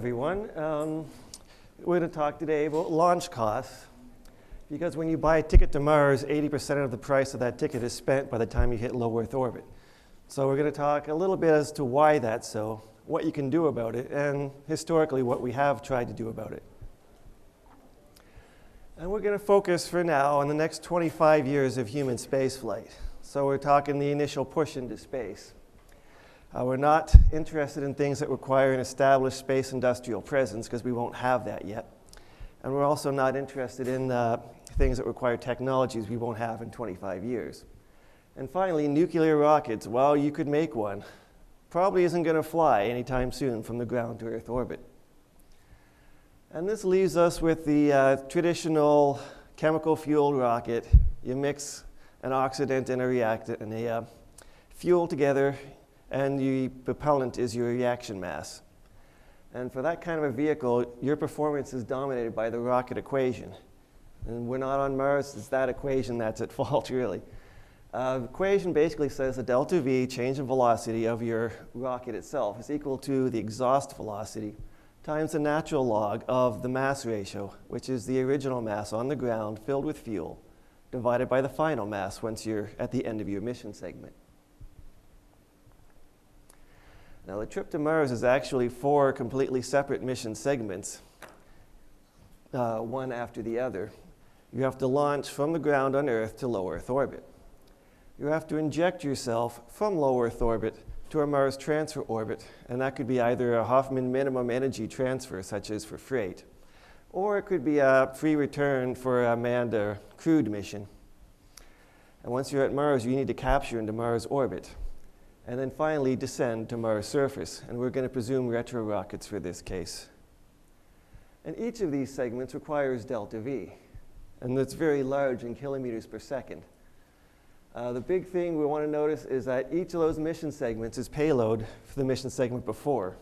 everyone. We're going to talk today about launch costs, because when you buy a ticket to Mars, 80% of the price of that ticket is spent by the time you hit low Earth orbit. So we're going to talk a little bit as to why that's so, what you can do about it, and historically what we have tried to do about it. And we're going to focus for now on the next 25 years of human spaceflight. So we're talking the initial push into space. We're not interested in things that require an established space industrial presence, because we won't have that yet. And we're also not interested in things that require technologies we won't have in 25 years. And finally, nuclear rockets, well, you could make one, probably isn't going to fly anytime soon from the ground to Earth orbit. And this leaves us with the traditional chemical fueled rocket. You mix an oxidant and a reactant and a fuel together, and the propellant is your reaction mass. And for that kind of a vehicle, your performance is dominated by the rocket equation. And we're not on Mars, it's that equation that's at fault, really. The equation basically says the delta V, change in velocity of your rocket itself, is equal to the exhaust velocity times the natural log of the mass ratio, which is the original mass on the ground filled with fuel, divided by the final mass once you're at the end of your mission segment. Now, the trip to Mars is actually 4 completely separate mission segments, one after the other. You have to launch from the ground on Earth to low Earth orbit. You have to inject yourself from low Earth orbit to a Mars transfer orbit, and that could be either a Hoffman minimum energy transfer, such as for freight, or it could be a free return for a manned or crewed mission. And once you're at Mars, you need to capture into Mars orbit, and then finally descend to Mars surface. And we're going to presume retro rockets for this case. And each of these segments requires delta V, and that's very large in kilometers per second. The big thing we want to notice is that each of those mission segments is payload for the mission segment before.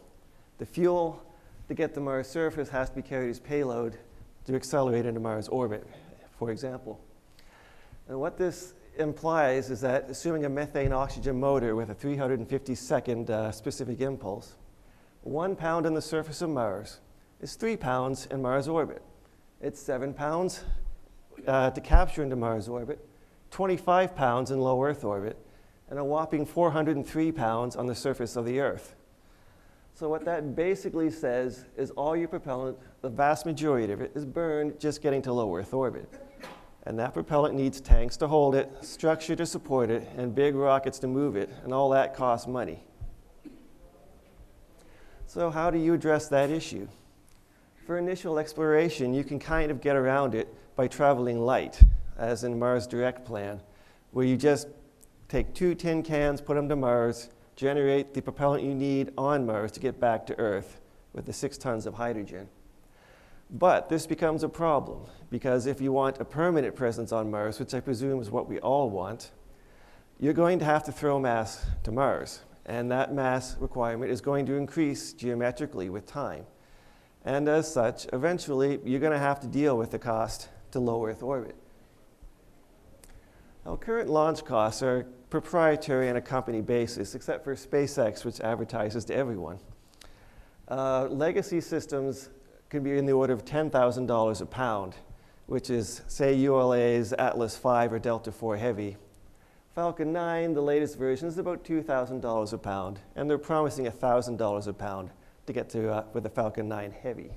The fuel to get to Mars surface has to be carried as payload to accelerate into Mars orbit, for example. And what this implies is that, assuming a methane-oxygen motor with a 350-second specific impulse, 1 pound on the surface of Mars is 3 pounds in Mars orbit. It's 7 pounds to capture into Mars orbit, 25 pounds in low Earth orbit, and a whopping 403 pounds on the surface of the Earth. So what that basically says is all your propellant, the vast majority of it, is burned just getting to low Earth orbit. And that propellant needs tanks to hold it, structure to support it, and big rockets to move it, and all that costs money. So how do you address that issue? For initial exploration, you can kind of get around it by traveling light, as in Mars Direct plan, where you just take 2 tin cans, put them to Mars, generate the propellant you need on Mars to get back to Earth with the 6 tons of hydrogen. But this becomes a problem, because if you want a permanent presence on Mars, which I presume is what we all want, you're going to have to throw mass to Mars. And that mass requirement is going to increase geometrically with time. And as such, eventually, you're going to have to deal with the cost to low Earth orbit. Now, current launch costs are proprietary on a company basis, except for SpaceX, which advertises to everyone. Legacy systems could be in the order of $10,000 a pound, which is, say, ULA's Atlas V or Delta IV Heavy. Falcon 9, the latest version, is about $2,000 a pound, and they're promising $1,000 a pound to get to with the Falcon 9 Heavy.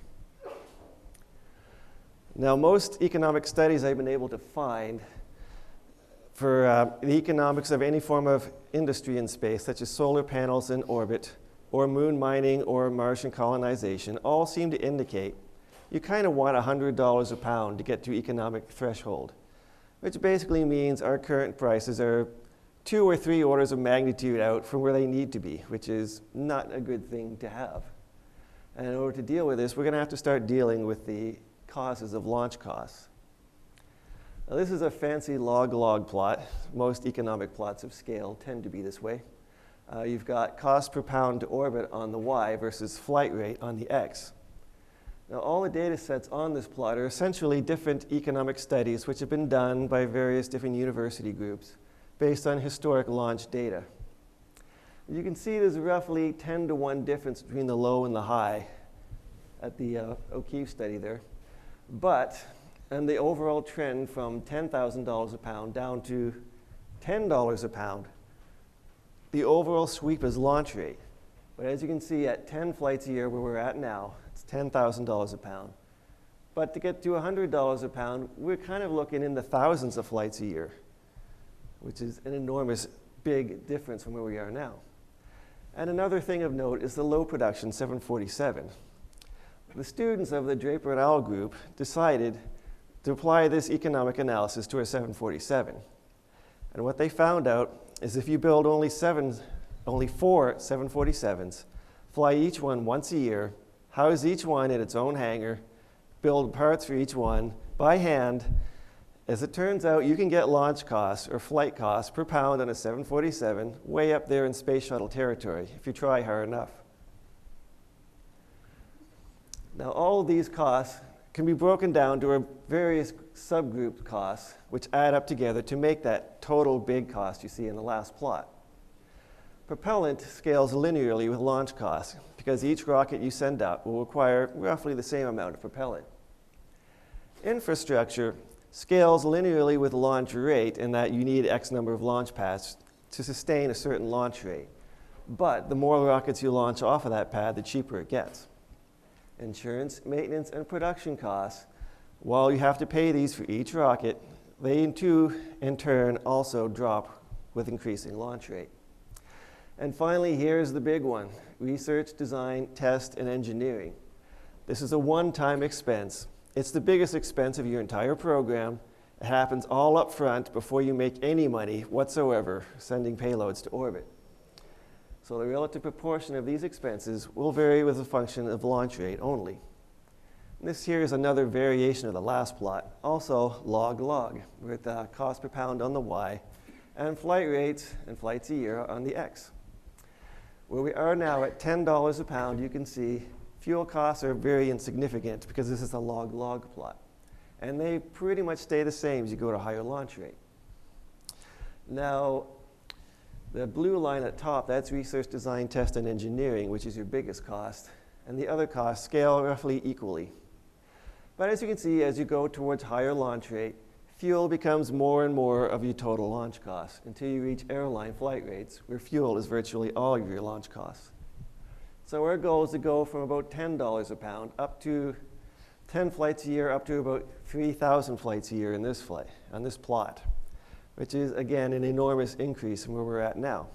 Now, most economic studies I've been able to find for the economics of any form of industry in space, such as solar panels in orbit, or moon mining, or Martian colonization, all seem to indicate you kind of want $100 a pound to get to economic threshold, which basically means our current prices are 2 or 3 orders of magnitude out from where they need to be, which is not a good thing to have. And in order to deal with this, we're going to have to start dealing with the causes of launch costs. Now, this is a fancy log-log plot. Most economic plots of scale tend to be this way. You've got cost per pound to orbit on the Y versus flight rate on the X. Now, all the data sets on this plot are essentially different economic studies which have been done by various different university groups based on historic launch data. You can see there's roughly 10 to 1 difference between the low and the high at the O'Keefe study there. But, and the overall trend from $10,000 a pound down to $10 a pound, the overall sweep is launch rate. But as you can see, at 10 flights a year where we're at now, it's $10,000 a pound. But to get to $100 a pound, we're kind of looking in the thousands of flights a year, which is an enormous big difference from where we are now. And another thing of note is the low production 747. The students of the Draper et al. Group decided to apply this economic analysis to a 747. And what they found out is if you build only 4 747s, fly each one once a year, house each one in its own hangar, build parts for each one by hand, as it turns out, you can get launch costs or flight costs per pound on a 747 way up there in space shuttle territory if you try hard enough. Now, all of these costs can be broken down to various subgroup costs, which add up together to make that total big cost you see in the last plot. Propellant scales linearly with launch costs because each rocket you send up will require roughly the same amount of propellant. Infrastructure scales linearly with launch rate in that you need X number of launch pads to sustain a certain launch rate. But the more rockets you launch off of that pad, the cheaper it gets. Insurance, maintenance, and production costs, while you have to pay these for each rocket, they too, in turn, also drop with increasing launch rate. And finally, here's the big one: research, design, test, and engineering. This is a one-time expense. It's the biggest expense of your entire program. It happens all up front before you make any money whatsoever sending payloads to orbit. So the relative proportion of these expenses will vary with a function of launch rate only. And this here is another variation of the last plot, also log-log, with cost per pound on the y, and flight rates and flights a year on the x. Where we are now at $10 a pound, you can see fuel costs are very insignificant because this is a log-log plot. And they pretty much stay the same as you go to higher launch rate. Now, the blue line at top, that's research, design, test, and engineering, which is your biggest cost. And the other costs scale roughly equally. But as you can see, as you go towards higher launch rate, fuel becomes more and more of your total launch costs until you reach airline flight rates, where fuel is virtually all of your launch costs. So our goal is to go from about $10 a pound up to 10 flights a year, up to about 3,000 flights a year in this flight, on this plot, which is, again, an enormous increase from where we're at now.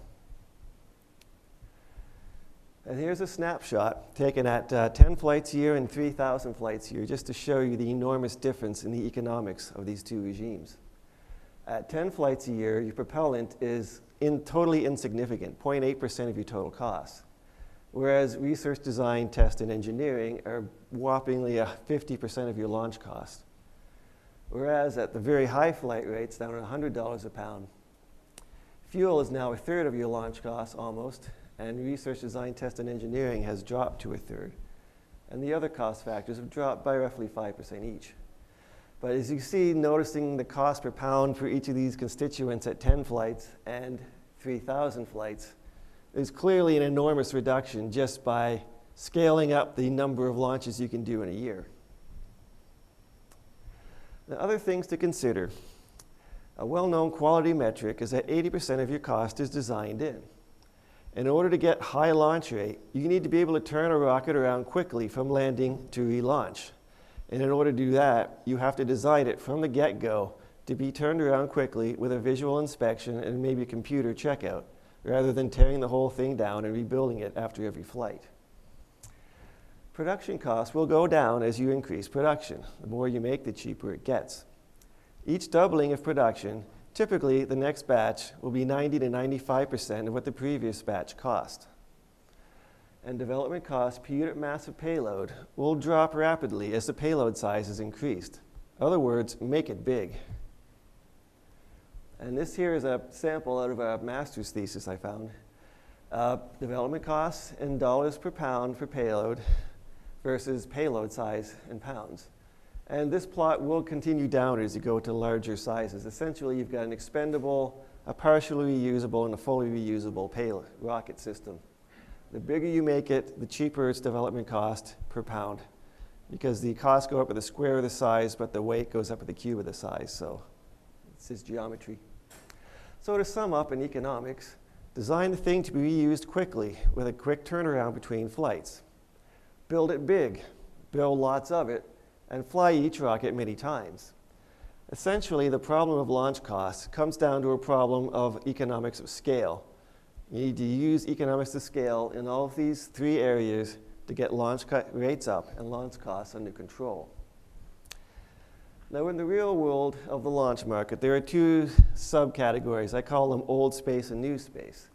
And here's a snapshot taken at 10 flights a year and 3,000 flights a year, just to show you the enormous difference in the economics of these two regimes. At 10 flights a year, your propellant is totally insignificant, 0.8% of your total costs. Whereas research, design, test, and engineering are whoppingly 50% of your launch cost. Whereas at the very high flight rates, down at $100 a pound, fuel is now 1/3 of your launch costs almost, and research, design, test, and engineering has dropped to 1/3. And the other cost factors have dropped by roughly 5% each. But as you see, noticing the cost per pound for each of these constituents at 10 flights and 3,000 flights, there's clearly an enormous reduction just by scaling up the number of launches you can do in a year. Now, other things to consider. A well-known quality metric is that 80% of your cost is designed in. In order to get high launch rate, you need to be able to turn a rocket around quickly from landing to relaunch. And in order to do that, you have to design it from the get-go to be turned around quickly with a visual inspection and maybe a computer checkout, rather than tearing the whole thing down and rebuilding it after every flight. Production costs will go down as you increase production. The more you make, the cheaper it gets. Each doubling of production, typically the next batch will be 90 to 95% of what the previous batch cost. And development costs per unit mass of payload will drop rapidly as the payload size is increased. In other words, make it big. And this here is a sample out of a master's thesis I found. Development costs in dollars per pound for payload versus payload size in pounds. And this plot will continue down as you go to larger sizes. Essentially, you've got an expendable, a partially reusable, and a fully reusable payload rocket system. The bigger you make it, the cheaper its development cost per pound. because the costs go up with the square of the size, but the weight goes up with the cube of the size. So it's just geometry. So to sum up in economics, design the thing to be reused quickly with a quick turnaround between flights. Build it big, build lots of it, and fly each rocket many times. Essentially, the problem of launch costs comes down to a problem of economics of scale. You need to use economics of scale in all of these three areas to get launch rates up and launch costs under control. Now, in the real world of the launch market, there are two subcategories. I call them old space and new space.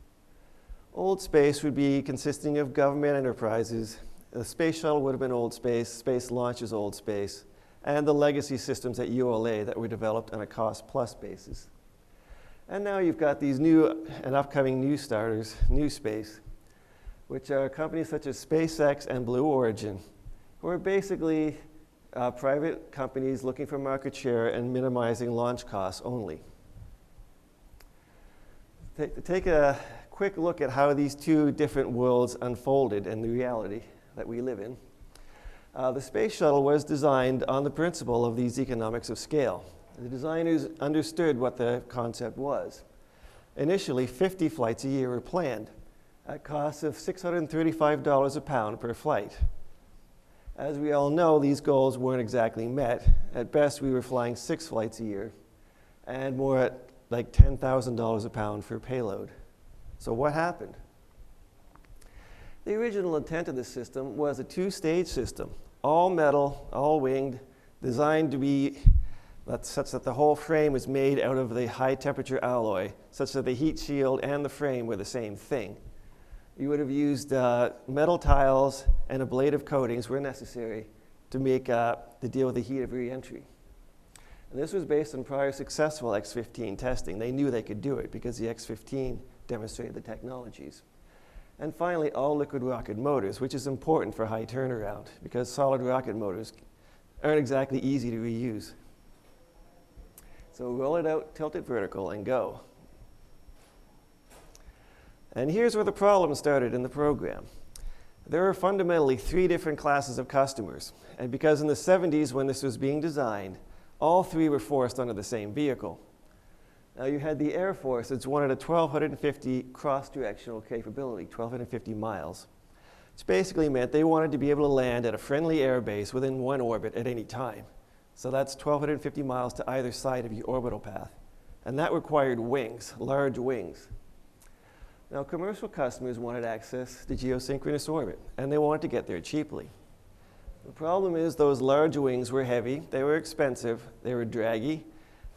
Old space would be consisting of government enterprises. The space shuttle would have been old space, space launch is old space, and the legacy systems at ULA that were developed on a cost-plus basis. And now you've got these new and upcoming new starters, new space, which are companies such as SpaceX and Blue Origin, who are basically private companies looking for market share and minimizing launch costs only. Take a quick look at how these two different worlds unfolded in the reality that we live in. The space shuttle was designed on the principle of these economics of scale. The designers understood what the concept was. Initially, 50 flights a year were planned at costs of $635 a pound per flight. As we all know, these goals weren't exactly met. At best, we were flying 6 flights a year, and more at like $10,000 a pound for payload. So what happened? The original intent of the system was a 2-stage system, all metal, all winged, designed to be such that the whole frame was made out of the high-temperature alloy, such that the heat shield and the frame were the same thing. You would have used metal tiles and ablative coatings were necessary to make to deal with the heat of re-entry. And this was based on prior successful X-15 testing. They knew they could do it because the X-15 demonstrated the technologies. And finally, all liquid rocket motors, which is important for high turnaround because solid rocket motors aren't exactly easy to reuse. So roll it out, tilt it vertical, and go. And here's where the problem started in the program. There are fundamentally 3 different classes of customers. And because in the 70s, when this was being designed, all 3 were forced onto the same vehicle. Now you had the Air Force, it's wanted a 1,250 cross-directional capability, 1,250 miles. Which basically meant they wanted to be able to land at a friendly air base within one orbit at any time. So that's 1,250 miles to either side of your orbital path. And that required wings, large wings. Now, commercial customers wanted access to geosynchronous orbit, and they wanted to get there cheaply. The problem is those large wings were heavy, they were expensive, they were draggy,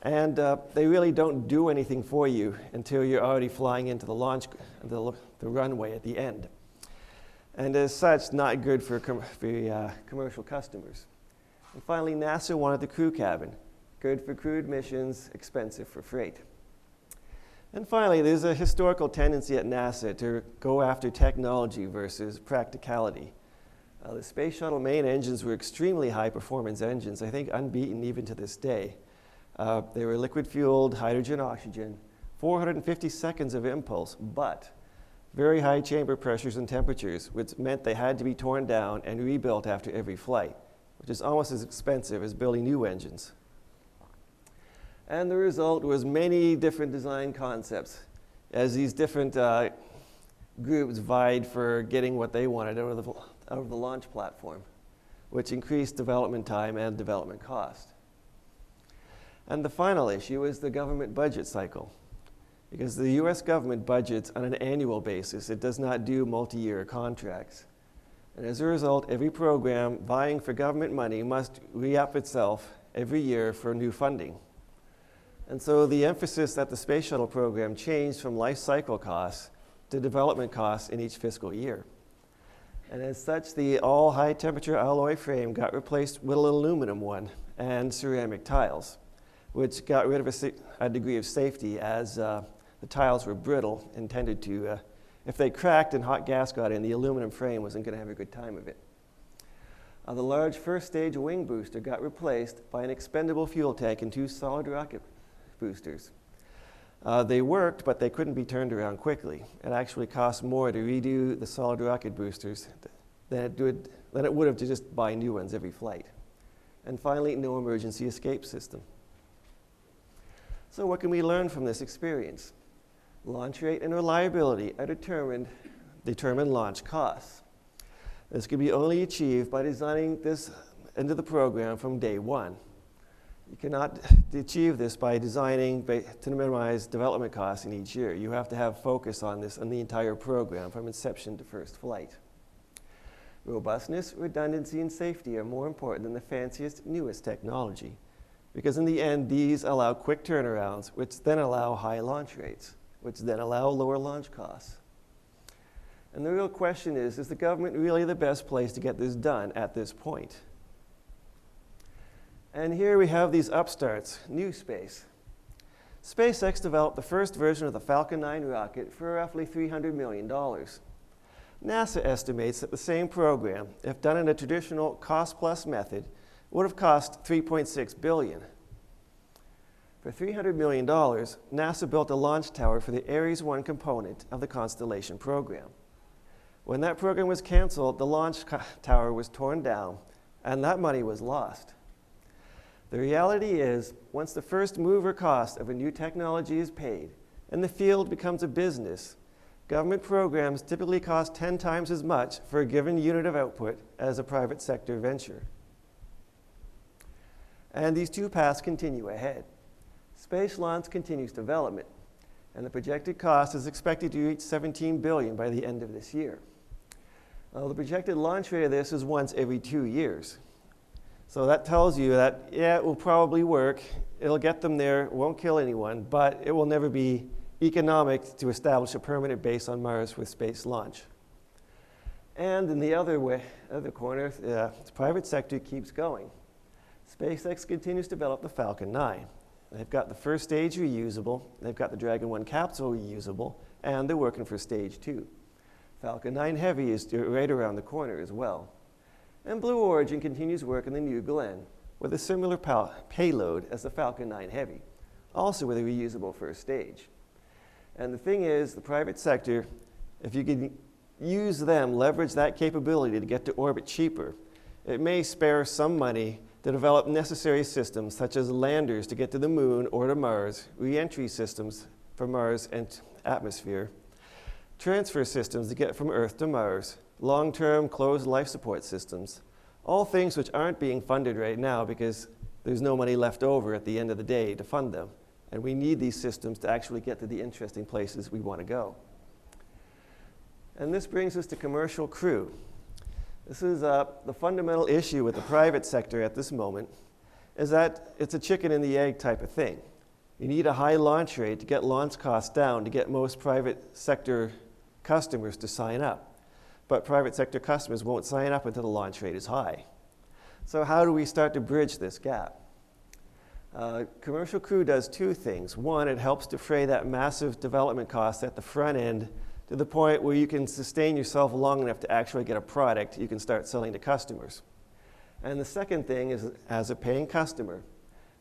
and they really don't do anything for you until you're already flying into the launch, the runway at the end. And as such, not good for commercial customers. And finally, NASA wanted the crew cabin, good for crewed missions, expensive for freight. And finally, there's a historical tendency at NASA to go after technology versus practicality. The space shuttle main engines were extremely high-performance engines, I think unbeaten even to this day. They were liquid-fueled, hydrogen-oxygen, 450 seconds of impulse, but very high chamber pressures and temperatures, which meant they had to be torn down and rebuilt after every flight, which is almost as expensive as building new engines. And the result was many different design concepts as these different groups vied for getting what they wanted out of the launch platform, which increased development time and development cost. And the final issue is the government budget cycle. Because the US government budgets on an annual basis, it does not do multi-year contracts. And as a result, every program vying for government money must re-up itself every year for new funding. And so the emphasis at the Space Shuttle program changed from life cycle costs to development costs in each fiscal year. And as such, the all high temperature alloy frame got replaced with an aluminum one and ceramic tiles, which got rid of a degree of safety as the tiles were brittle, intended to, if they cracked and hot gas got in, the aluminum frame wasn't going to have a good time of it. The large first stage wing booster got replaced by an expendable fuel tank and 2 solid rocket boosters. They worked, but they couldn't be turned around quickly. It actually cost more to redo the solid rocket boosters than it would have to just buy new ones every flight. And finally, no emergency escape system. So what can we learn from this experience? Launch rate and reliability are determine launch costs. This can be only achieved by designing this into the program from day one. You cannot achieve this by designing to minimize development costs in each year. You have to have focus on this on the entire program from inception to first flight. Robustness, redundancy, and safety are more important than the fanciest, newest technology, because in the end, these allow quick turnarounds, which then allow high launch rates, which then allow lower launch costs. And the real question is the government really the best place to get this done at this point? And here we have these upstarts, new space. SpaceX developed the first version of the Falcon 9 rocket for roughly $300 million. NASA estimates that the same program, if done in a traditional cost-plus method, would have cost $3.6 billion. For $300 million, NASA built a launch tower for the Ares 1 component of the Constellation program. When that program was canceled, the launch tower was torn down, and that money was lost. The reality is, once the first mover cost of a new technology is paid, and the field becomes a business, government programs typically cost 10 times as much for a given unit of output as a private sector venture. And these two paths continue ahead. Space launch continues development, and the projected cost is expected to reach $17 billion by the end of this year. Well, the projected launch rate of this is once every 2 years. So that tells you that, yeah, it will probably work, it'll get them there, it won't kill anyone, but it will never be economic to establish a permanent base on Mars with space launch. And in the other corner, the private sector keeps going. SpaceX continues to develop the Falcon 9. They've got the first stage reusable, they've got the Dragon 1 capsule reusable, and they're working for stage 2. Falcon 9 Heavy is right around the corner as well. And Blue Origin continues work in the New Glenn with a similar payload as the Falcon 9 Heavy, also with a reusable first stage. And the thing is, the private sector, if you can use them, leverage that capability to get to orbit cheaper, it may spare some money to develop necessary systems such as landers to get to the moon or to Mars, re-entry systems for Mars and atmosphere, transfer systems to get from Earth to Mars, long-term closed life support systems, all things which aren't being funded right now because there's no money left over at the end of the day to fund them. And we need these systems to actually get to the interesting places we want to go. And this brings us to commercial crew. This is the fundamental issue with the private sector at this moment, is that it's a chicken and the egg type of thing. You need a high launch rate to get launch costs down to get most private sector customers to sign up. But private sector customers won't sign up until the launch rate is high. So how do we start to bridge this gap? Commercial crew does two things. One, it helps defray that massive development cost at the front end to the point where you can sustain yourself long enough to actually get a product you can start selling to customers. And the second thing is, as a paying customer,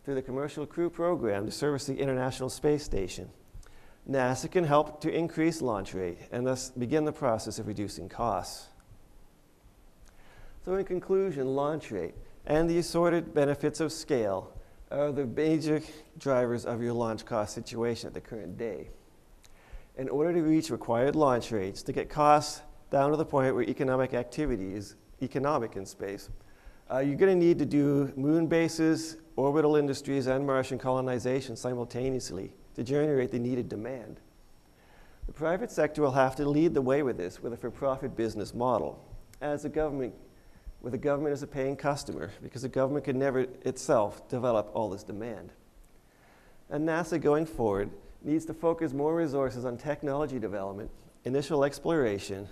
through the Commercial Crew Program to service the International Space Station, NASA can help to increase launch rate and thus begin the process of reducing costs. So in conclusion, launch rate and the assorted benefits of scale are the major drivers of your launch cost situation at the current day. In order to reach required launch rates, to get costs down to the point where economic activity is economic in space, you're going to need to do moon bases, orbital industries, and Martian colonization simultaneously to generate the needed demand. The private sector will have to lead the way with this with a for-profit business model, with the government as a paying customer, because the government could never itself develop all this demand. And NASA going forward needs to focus more resources on technology development, initial exploration,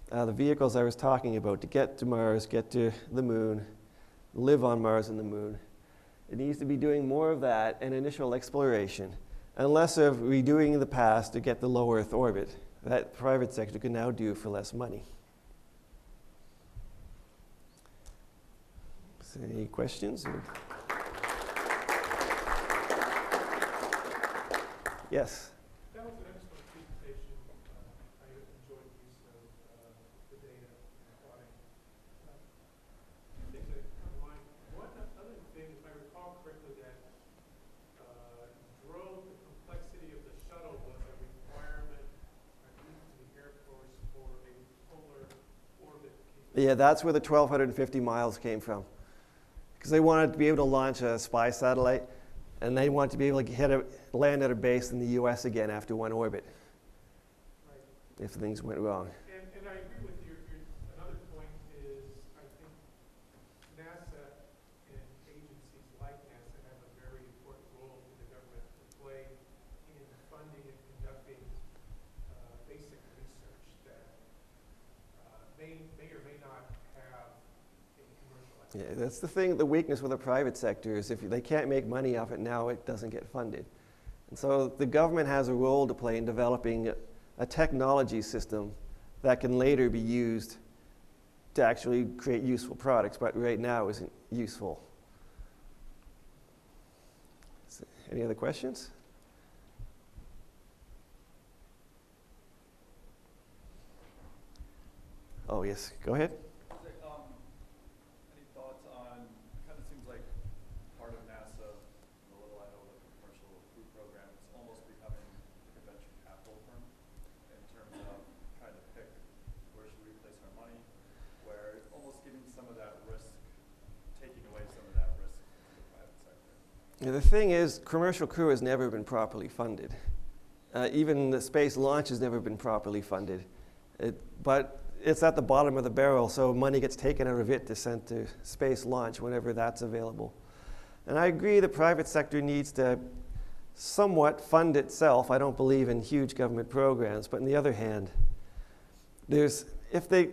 the vehicles I was talking about to get to Mars, get to the moon, live on Mars and the moon. It needs to be doing more of that and initial exploration, and less of redoing the past to get the low Earth orbit that private sector can now do for less money. So any questions? Yes? That was an excellent presentation. I enjoyed the use of the data and plotting. Yeah, that's where the 1,250 miles came from. Because they wanted to be able to launch a spy satellite, and they wanted to be able to land at a base in the US again after one orbit. Right. If things went wrong. And I agree with you. Another point is, I think NASA and agencies like NASA have a very important role in the government to play in funding and conducting basic research that may or may not have a commercial activity. Yeah, that's the thing, the weakness with the private sector is if they can't make money off it now, it doesn't get funded. And so the government has a role to play in developing a technology system that can later be used to actually create useful products, but right now isn't useful. Any other questions? Oh, yes, go ahead. Any thoughts on, it kind of seems like part of NASA, the little I know of the commercial crew program, it's almost becoming like a venture capital firm in terms of trying to pick where should we place our money, where it's almost giving some of that risk, taking away some of that risk to the private sector. Yeah, the thing is, commercial crew has never been properly funded. Even the space launch has never been properly funded. But it's at the bottom of the barrel, so money gets taken out of it to send to space launch whenever that's available. And I agree the private sector needs to somewhat fund itself. I don't believe in huge government programs, but on the other hand, if they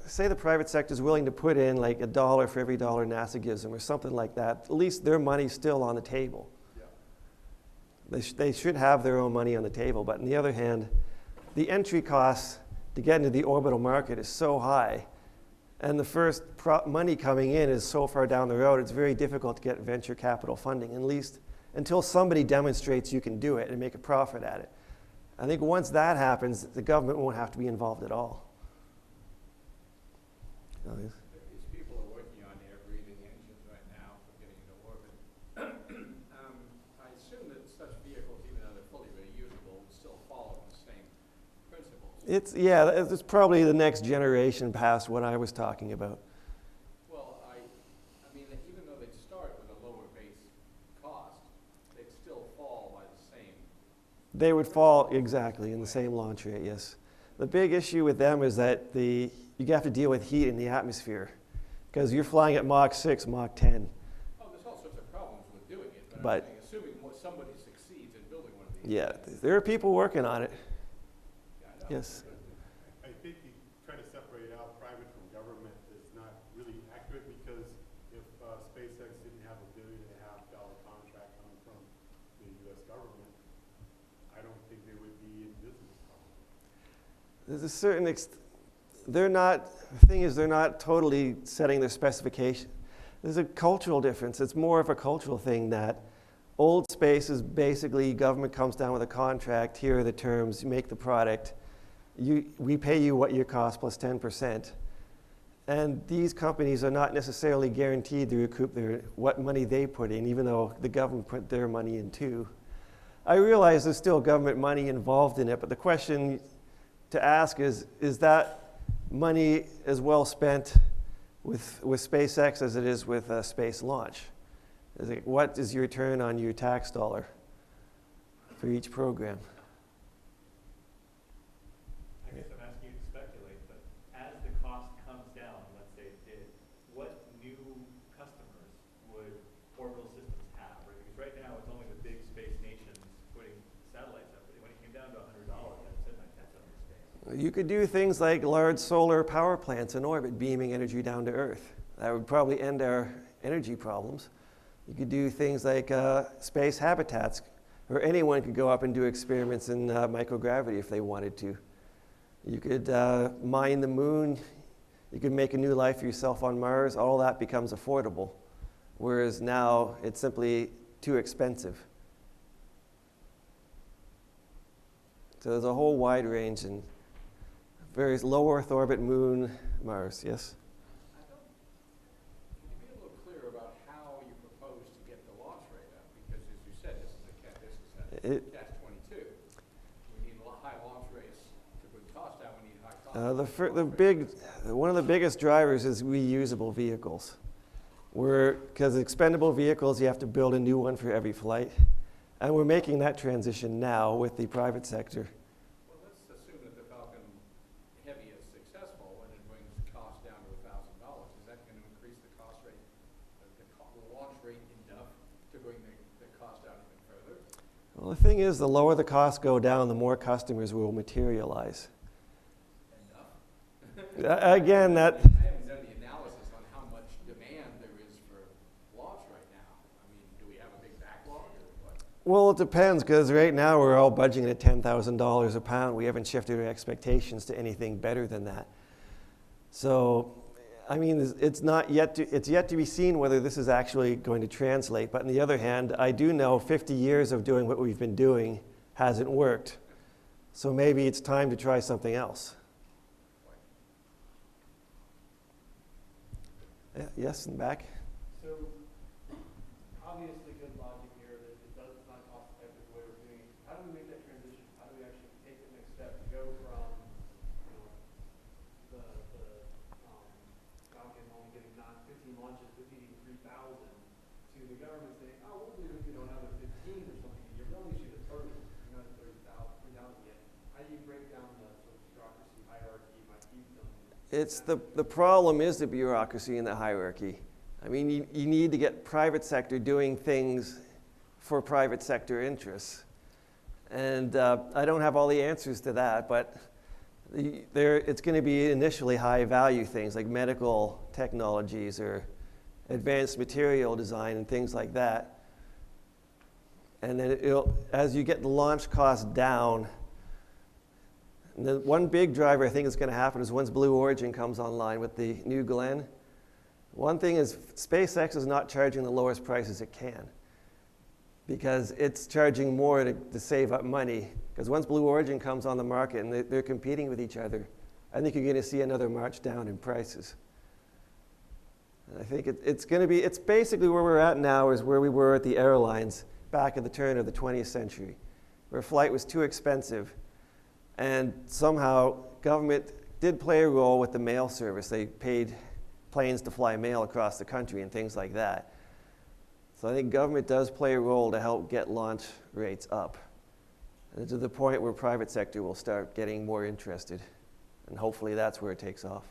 say the private sector is willing to put in like $1 for every dollar NASA gives them or something like that, at least their money's still on the table. Yeah. They should have their own money on the table, but on the other hand, the entry costs to get into the orbital market is so high, and the first money coming in is so far down the road, it's very difficult to get venture capital funding, at least until somebody demonstrates you can do it and make a profit at it. I think once that happens, the government won't have to be involved at all. These people are working on air-breathing engines right now for getting into orbit. I assume that such vehicles, even though they're fully reusable, would still follow the same principles. It's probably the next generation past what I was talking about. Well, I mean, even though they'd start with a lower base cost, they'd still fall by the same. They would fall exactly in the same launch rate, yes. The big issue with them is that you have to deal with heat in the atmosphere because you're flying at Mach 6, Mach 10. Oh, there's all sorts of problems with doing it, but I'm saying, assuming somebody succeeds in building one of these. Yeah, there are people working on it. Yeah, I know. Yes. I think you try to separate out private from government is not really accurate because if SpaceX didn't have $1.5 billion contract coming from the U.S. government, I don't think they would be in business. There's a certain the thing is they're not totally setting their specification. There's a cultural difference. It's more of a cultural thing that old space is basically government comes down with a contract, here are the terms, you make the product, we pay you what your cost plus 10%. And these companies are not necessarily guaranteed to recoup what money they put in, even though the government put their money in too. I realize there's still government money involved in it, but the question to ask is that money as well spent with SpaceX as it is with space launch? What is your return on your tax dollar for each program? I guess I'm asking you to speculate, but as the cost comes down, let's say it did, what new customers would orbital systems have? Right? Because right now it's only the big space nations putting satellites up. When it came down to $100, I said my catch up in space. You could do things like large solar power plants in orbit, beaming energy down to Earth. That would probably end our energy problems. You could do things like space habitats, where anyone could go up and do experiments in microgravity if they wanted to. You could mine the moon. You could make a new life for yourself on Mars. All that becomes affordable, whereas now it's simply too expensive. So there's a whole wide range in various low Earth orbit, moon, Mars, yes? Can you be a little clearer about how you propose to get the launch rate up? Because as you said, this is a catch-22. We need high launch rates to bring cost down. We need high cost. One of the biggest drivers is reusable vehicles. Because expendable vehicles, you have to build a new one for every flight. And we're making that transition now with the private sector. Well, let's assume that the Falcon Heavy is successful and it brings cost down to $1,000. Is that going to increase the cost rate, the launch rate enough to bring the cost down even further? Well, the thing is, the lower the costs go down, the more customers will materialize. Enough? Again, I haven't done the analysis on how much demand there is for launch right now. I mean, do we have a big backlog or what? well, it depends, because right now we're all budgeting at $10,000 a pound. We haven't shifted our expectations to anything better than that. So, I mean, it's yet to be seen whether this is actually going to translate. But on the other hand, I do know 50 years of doing what we've been doing hasn't worked. So maybe it's time to try something else. Yeah, yes, in the back. So, obviously good logic here that it's not cost effective the way we're doing it. How do we make that transition? How do we actually take the next step to go from, the Falcon only getting 15 launches, 15, even 3,000, to the government saying, oh, we'll do it if you don't have a 15 or something a year. We only shoot at 30. You're not at 3,000 yet. How do you break down the sort of bureaucracy hierarchy, my fiefdom? The problem is the bureaucracy and the hierarchy. I mean, you need to get private sector doing things for private sector interests. And I don't have all the answers to that, but it's going to be initially high value things like medical technologies or advanced material design and things like that. And then as you get the launch costs down, and the one big driver I think is going to happen is once Blue Origin comes online with the New Glenn. One thing is SpaceX is not charging the lowest prices it can because it's charging more to save up money. Because once Blue Origin comes on the market and they're competing with each other, I think you're going to see another march down in prices. And I think it's basically where we're at now is where we were at the airlines back at the turn of the 20th century, where flight was too expensive. And somehow, government did play a role with the mail service. They paid planes to fly mail across the country and things like that. So I think government does play a role to help get launch rates up. And to the point where private sector will start getting more interested. And hopefully that's where it takes off.